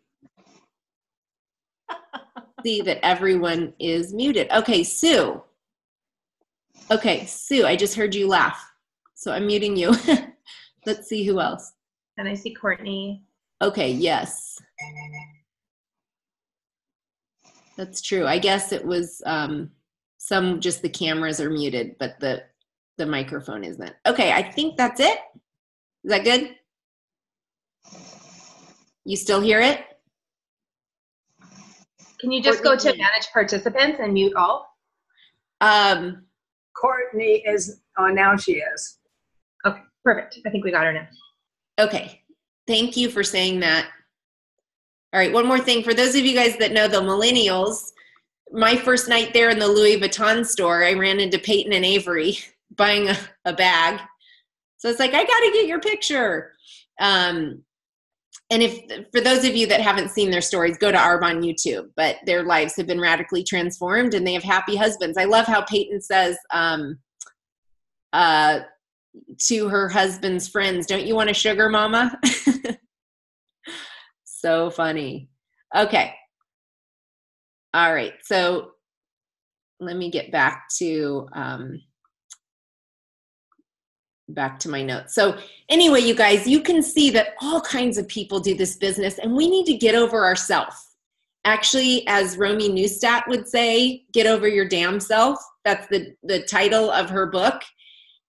see that everyone is muted. Okay, Sue. Okay, Sue, I just heard you laugh, so I'm muting you. Let's see who else. And I see Courtney. Okay, yes. That's true. I guess it was just the cameras are muted, but the microphone isn't. Okay, I think that's it. Is that good? You still hear it? Can you just go to manage participants and mute all? Courtney is, now she is. Okay, perfect. I think we got her now. Okay, thank you for saying that. All right, one more thing. For those of you guys that know the millennials, my first night there in the Louis Vuitton store, I ran into Peyton and Avery buying a bag. So it's like, I got to get your picture. And for those of you that haven't seen their stories, go to Arb on YouTube. But their lives have been radically transformed, and they have happy husbands. I love how Peyton says to her husband's friends, "Don't you want a sugar mama?" So funny. Okay. All right. So let me get back to my notes. So anyway, you guys, you can see that all kinds of people do this business, and we need to get over ourselves. Actually, as Romy Neustadt would say, get over your damn self. That's the title of her book.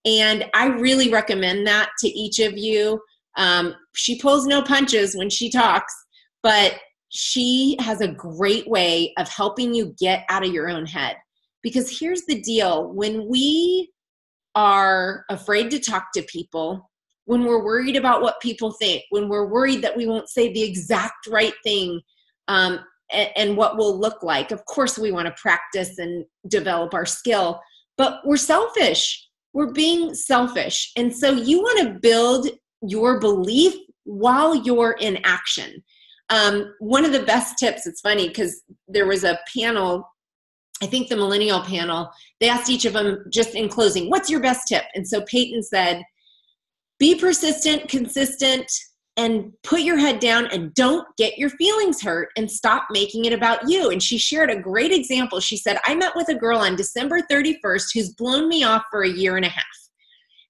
And I really recommend that to each of you. She pulls no punches when she talks, but she has a great way of helping you get out of your own head. Because here's the deal. When we are afraid to talk to people, when we're worried about what people think, when we're worried that we won't say the exact right thing, and what we'll look like, of course we want to practice and develop our skill, but we're selfish. We're being selfish. And so you want to build your belief while you're in action. One of the best tips, it's funny because there was a panel, I think the millennial panel, they asked each of them just in closing, what's your best tip? And so Peyton said, be persistent, consistent, and put your head down and don't get your feelings hurt and stop making it about you. And she shared a great example. She said, I met with a girl on December 31st who's blown me off for a year and a half.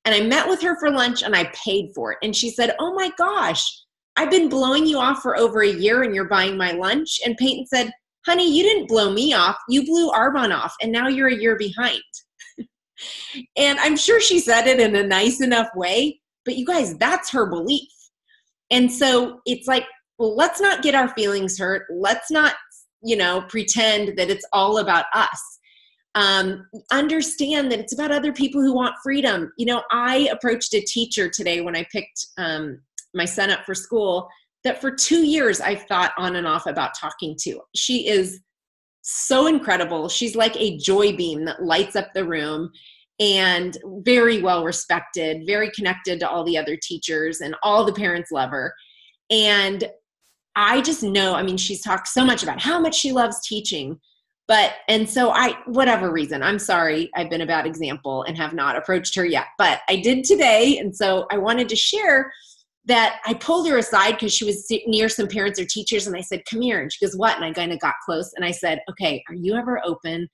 And I met with her for lunch and I paid for it. And she said, oh my gosh, I've been blowing you off for over a year and you're buying my lunch. And Peyton said, honey, you didn't blow me off. You blew Arbonne off and now you're a year behind. And I'm sure she said it in a nice enough way, but you guys, that's her belief. And so it's like, well, let's not get our feelings hurt. Let's not, pretend that it's all about us. Understand that it's about other people who want freedom. I approached a teacher today when I picked my son up for school that for 2 years I've thought on and off about talking to. She is so incredible. She's like a joy beam that lights up the room and very well respected, very connected to all the other teachers, and all the parents love her. And I just know, she's talked so much about how much she loves teaching, and so whatever reason, I'm sorry, I've been a bad example and have not approached her yet, but I did today. And so I wanted to share that I pulled her aside because she was near some parents or teachers, and I said, come here. And she goes, what? And I kind of got close and I said, okay, are you ever open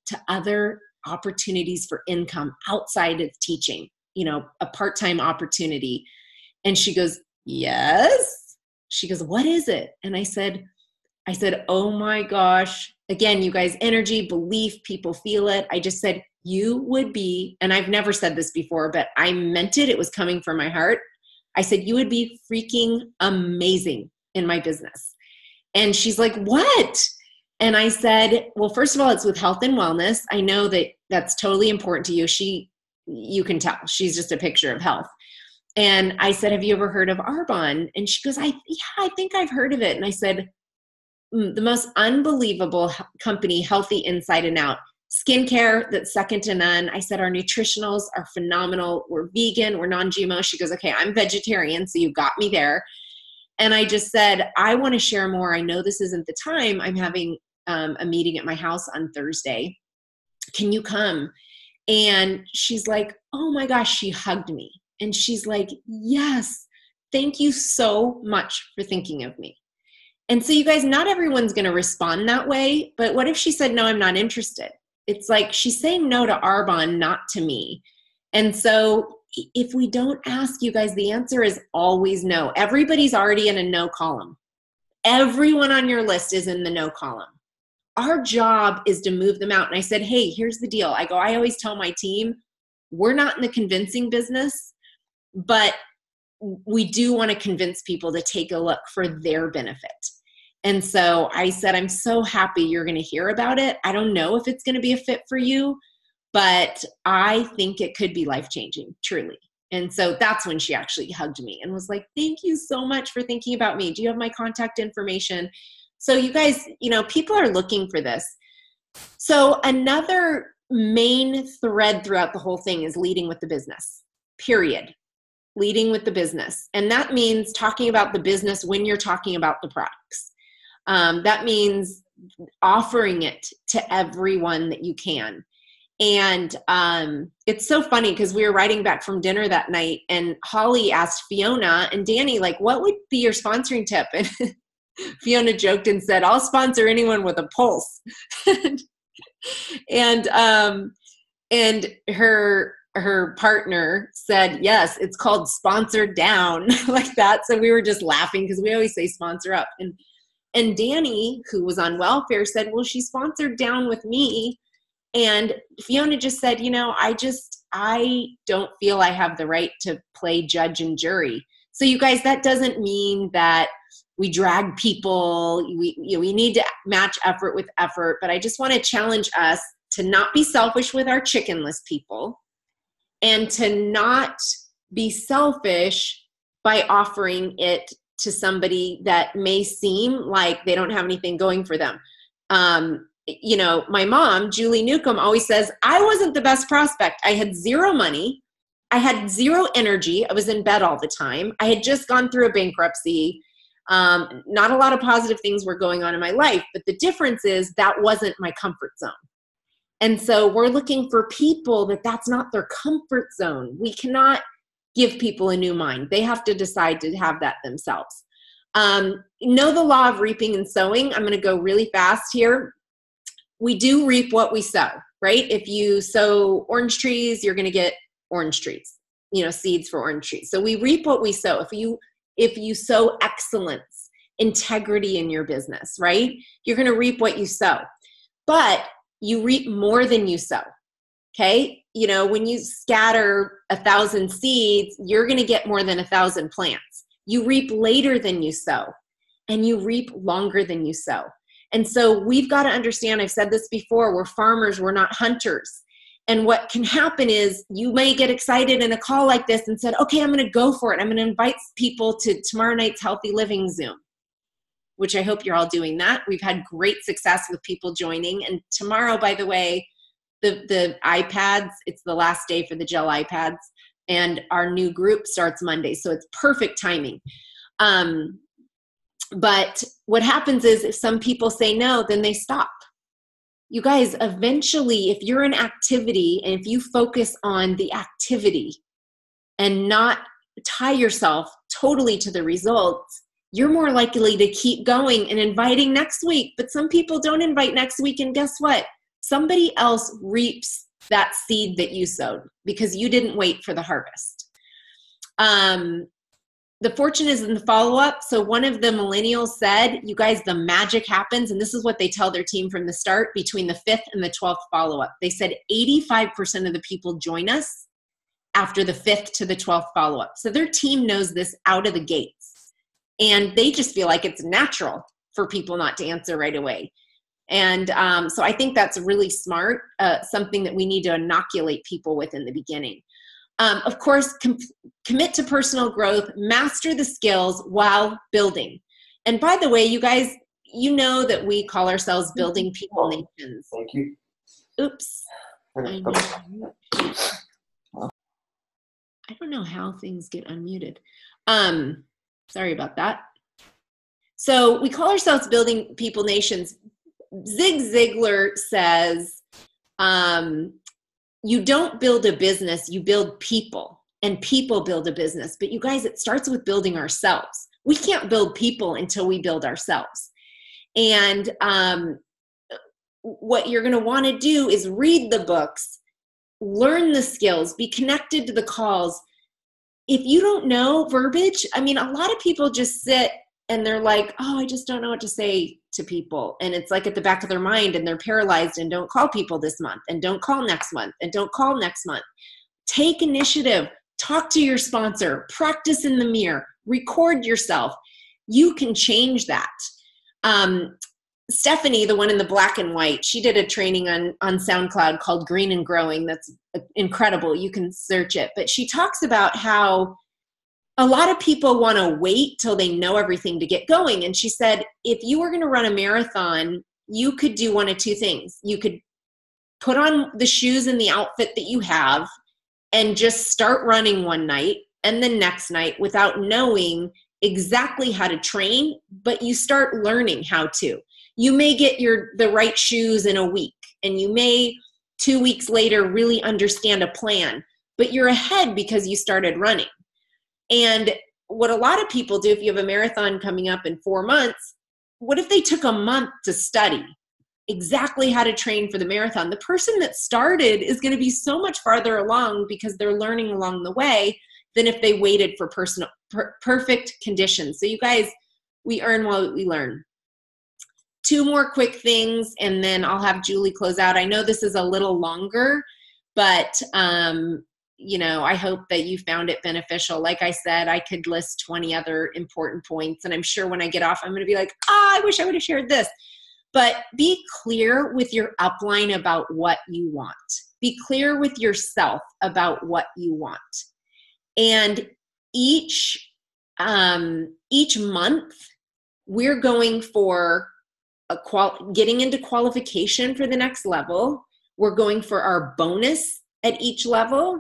to other opportunities for income outside of teaching, a part-time opportunity? And she goes, yes. She goes, what is it? And I said, oh my gosh. Again, you guys, energy, belief, people feel it. I just said, you would be, and I've never said this before, but I meant it. It was coming from my heart. I said, you would be freaking amazing in my business. And she's like, what? And I said, well, first of all, it's with health and wellness. I know that that's totally important to you. You can tell she's just a picture of health. And I said, have you ever heard of Arbonne? And she goes, yeah, I think I've heard of it. And I said, the most unbelievable company, healthy inside and out. Skincare that's second to none. I said, our nutritionals are phenomenal. We're vegan, we're non-GMO. She goes, okay, I'm vegetarian, so you got me there. And I just said, I want to share more. I know this isn't the time. I'm having a meeting at my house on Thursday. Can you come? And she's like, oh my gosh, she hugged me. And she's like, yes, thank you so much for thinking of me. And so you guys, not everyone's going to respond that way, but what if she said, no, I'm not interested? It's like she's saying no to Arbonne, not to me. And so if we don't ask, you guys, the answer is always no. Everybody's already in a no column. Everyone on your list is in the no column. Our job is to move them out. And I said, hey, here's the deal. I always tell my team, we're not in the convincing business, but we do want to convince people to take a look for their benefit. And so I said, I'm so happy you're going to hear about it. I don't know if it's going to be a fit for you, but I think it could be life-changing, truly. And so that's when she actually hugged me and was like, thank you so much for thinking about me. Do you have my contact information? So you guys, people are looking for this. So another main thread throughout the whole thing is leading with the business, period. Leading with the business. And that means talking about the business when you're talking about the products. That means offering it to everyone that you can. And it's so funny because we were riding back from dinner that night and Holly asked Fiona and Danny, like, what would be your sponsoring tip? And Fiona joked and said, I'll sponsor anyone with a pulse. and her partner said, yes, it's called sponsor down, like that. So we were just laughing because we always say sponsor up. And Danny, who was on welfare, said, well, she sponsored down with me. And Fiona just said, I don't feel I have the right to play judge and jury. So you guys, that doesn't mean that we drag people. We need to match effort with effort. But I just want to challenge us to not be selfish with our chicken list people, and to not be selfish by offering it to somebody that may seem like they don't have anything going for them. My mom, Julie Newcomb, always says, I wasn't the best prospect. I had zero money. I had zero energy. I was in bed all the time. I had just gone through a bankruptcy. Not a lot of positive things were going on in my life, but the difference is that wasn't my comfort zone. And so we're looking for people that's not their comfort zone. We cannot give people a new mind. They have to decide to have that themselves. Know the law of reaping and sowing. I'm going to go really fast here. We do reap what we sow, right? If you sow orange trees, you're going to get orange trees, seeds for orange trees. So we reap what we sow. If you sow excellence, integrity in your business, right? You're going to reap what you sow. But you reap more than you sow. Okay. When you scatter 1,000 seeds, you're going to get more than 1,000 plants. You reap later than you sow, and you reap longer than you sow. And so we've got to understand, I've said this before, we're farmers, we're not hunters. And what can happen is you may get excited in a call like this and said, okay, I'm going to go for it. I'm going to invite people to tomorrow night's Healthy Living Zoom, which I hope you're all doing that. We've had great success with people joining. And tomorrow, by the way, the iPads, it's the last day for the gel iPads, and our new group starts Monday. So it's perfect timing. But what happens is if some people say no, then they stop. You guys, eventually, if you're in activity and if you focus on the activity and not tie yourself totally to the results, you're more likely to keep going and inviting next week. But some people don't invite next week, and guess what? Somebody else reaps that seed that you sowed because you didn't wait for the harvest. The fortune is in the follow-up. So one of the millennials said, you guys, the magic happens, and this is what they tell their team from the start, between the 5th and the 12th follow-up. They said 85% of the people join us after the 5th to the 12th follow-up. So their team knows this out of the gates, and they just feel like it's natural for people not to answer right away. And so I think that's really smart, something that we need to inoculate people with in the beginning. Of course, commit to personal growth, master the skills while building. And by the way, you guys, you know that we call ourselves Building People Nations. Thank you. Oops. I don't know how things get unmuted. Sorry about that. So we call ourselves Building People Nations. Zig Ziglar says, you don't build a business, you build people, and people build a business. But you guys, it starts with building ourselves. We can't build people until we build ourselves. And what you're going to want to do is read the books, learn the skills, be connected to the calls. If you don't know verbiage, a lot of people just sit and they're like, oh, I just don't know what to say to people. And it's like at the back of their mind, and they're paralyzed and don't call people this month, and don't call next month, and don't call next month. Take initiative. Talk to your sponsor. Practice in the mirror. Record yourself. You can change that. Stephanie, the one in the black and white, she did a training on SoundCloud called Green and Growing. That's incredible. You can search it. But she talks about how a lot of people want to wait till they know everything to get going. And she said, if you were going to run a marathon, you could do one of two things. You could put on the shoes and the outfit that you have and just start running one night and the next night without knowing exactly how to train, but you start learning how to. You may get the right shoes in a week, and you may 2 weeks later really understand a plan, but you're ahead because you started running. And what a lot of people do, if you have a marathon coming up in 4 months, what if they took a month to study exactly how to train for the marathon? The person that started is going to be so much farther along because they're learning along the way than if they waited for perfect conditions. So you guys, we earn while we learn. 2 more quick things, and then I'll have Julie close out. I know this is a little longer, but I hope that you found it beneficial. Like I said, I could list 20 other important points, and I'm sure when I get off, I'm going to be like, I wish I would have shared this. But be clear with your upline about what you want. Be clear with yourself about what you want. And each month, we're going for getting into qualification for the next level. We're going for our bonus at each level,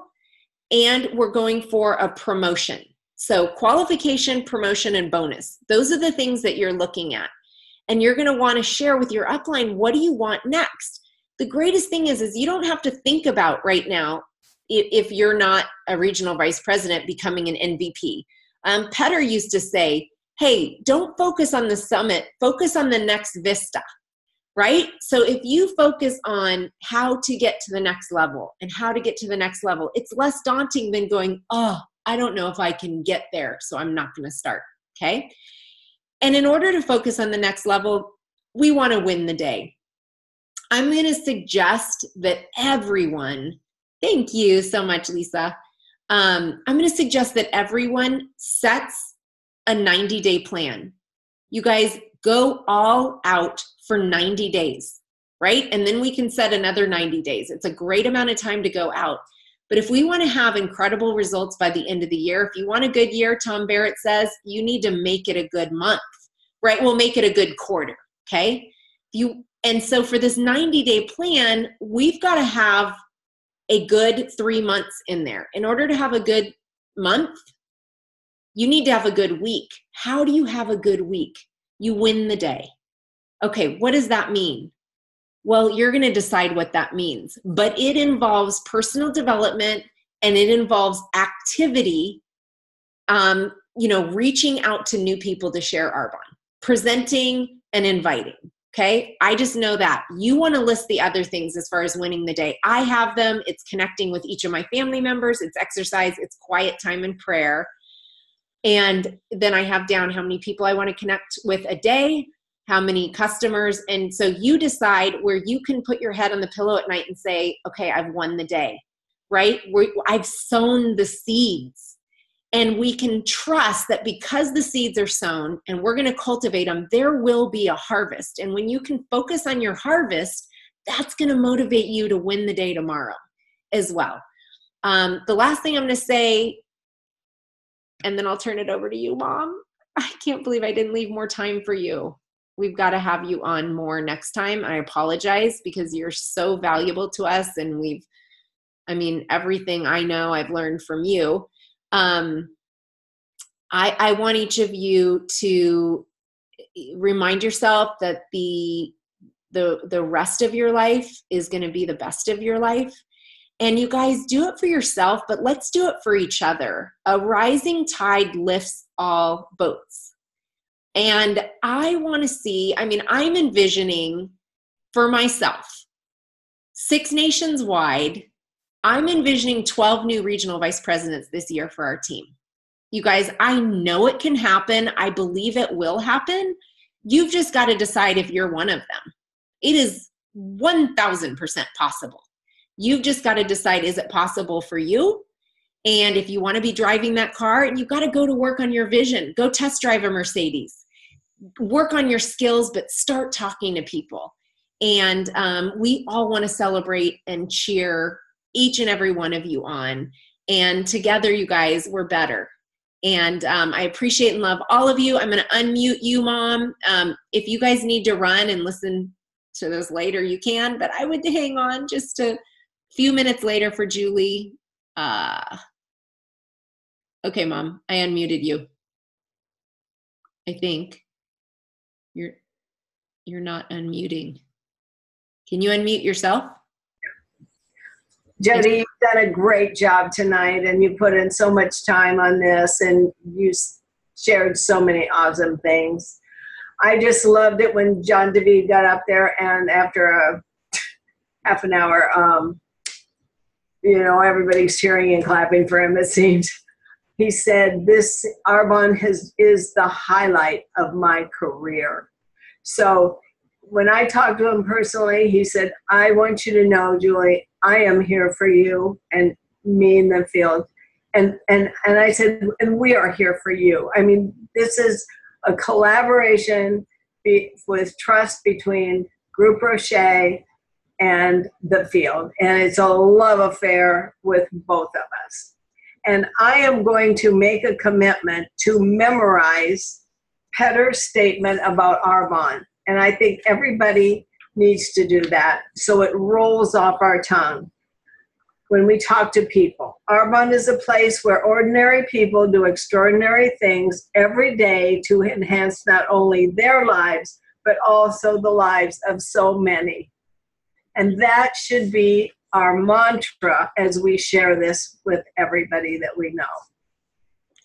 and we're going for a promotion. So qualification, promotion, and bonus. Those are the things that you're looking at. And you're going to want to share with your upline, what do you want next? The greatest thing is you don't have to think about right now, if you're not a regional vice president, becoming an MVP. Petter used to say, hey, don't focus on the summit, focus on the next vista, right? So if you focus on how to get to the next level and how to get to the next level, it's less daunting than going, I don't know if I can get there, so I'm not going to start, okay? And in order to focus on the next level, we want to win the day. I'm going to suggest that everyone, thank you so much, Lisa. I'm going to suggest that everyone sets a 90-day plan. You guys go all out for 90 days, right? And then we can set another 90 days. It's a great amount of time to go out. But if we want to have incredible results by the end of the year, if you want a good year, Tom Barrett says, you need to make it a good month, right? We'll make it a good quarter, okay? And so for this 90-day plan, we've got to have a good 3 months in there. In order to have a good month, you need to have a good week. How do you have a good week? You win the day. Okay, what does that mean? Well, you're going to decide what that means, but it involves personal development and it involves activity, reaching out to new people to share Arbonne, presenting and inviting. Okay, I just know that. You want to list the other things as far as winning the day. I have them. It's connecting with each of my family members. It's exercise. It's quiet time and prayer. And then I have down how many people I want to connect with a day, how many customers. And so you decide where you can put your head on the pillow at night and say, okay, I've won the day, right? I've sown the seeds. And we can trust that because the seeds are sown and we're going to cultivate them, there will be a harvest. And when you can focus on your harvest, that's going to motivate you to win the day tomorrow as well. The last thing I'm going to say, and then I'll turn it over to you, Mom. I can't believe I didn't leave more time for you. We've got to have you on more next time. I apologize because you're so valuable to us. And everything I know I've learned from you. I want each of you to remind yourself that the rest of your life is going to be the best of your life. And you guys do it for yourself, but let's do it for each other. A rising tide lifts all boats. And I want to see, I'm envisioning for myself, 6 nations wide, I'm envisioning 12 new regional vice presidents this year for our team. You guys, I know it can happen. I believe it will happen. You've just got to decide if you're one of them. It is 1,000% possible. You've just got to decide, is it possible for you? And if you want to be driving that car, you've got to go to work on your vision. Go test drive a Mercedes. Work on your skills, but start talking to people. And we all want to celebrate and cheer each and every one of you on. And together, you guys, we're better. And I appreciate and love all of you. I'm going to unmute you, Mom. If you guys need to run and listen to this later, you can. But I would hang on just a few minutes later for Julie. Okay, Mom, I unmuted you. I think you're not unmuting. Can you unmute yourself? Jody, you've done a great job tonight, and you put in so much time on this, and you shared so many awesome things. I just loved it when John David got up there, and after a half an hour, everybody's cheering and clapping for him, it seems. He said, this Arbonne is the highlight of my career. So when I talked to him personally, he said, I want you to know, Julie, I am here for you. And me in the field. And I said, and we are here for you. I mean, this is a collaboration with trust between Groupe Rocher and the field. And it's a love affair with both of us. And I am going to make a commitment to memorize Petter's statement about Arbonne. And I think everybody needs to do that so it rolls off our tongue when we talk to people. Arbonne is a place where ordinary people do extraordinary things every day to enhance not only their lives, but also the lives of so many. And that should be our mantra as we share this with everybody that we know.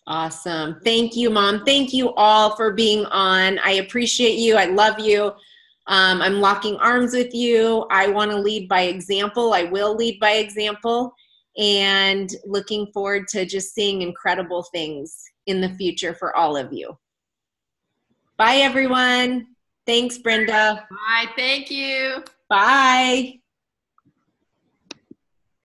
Awesome. Thank you, Mom. Thank you all for being on. I appreciate you. I love you. I'm locking arms with you. I want to lead by example. I will lead by example, and looking forward to just seeing incredible things in the future for all of you. Bye, everyone. Thanks, Brenda. Bye. Thank you. Bye.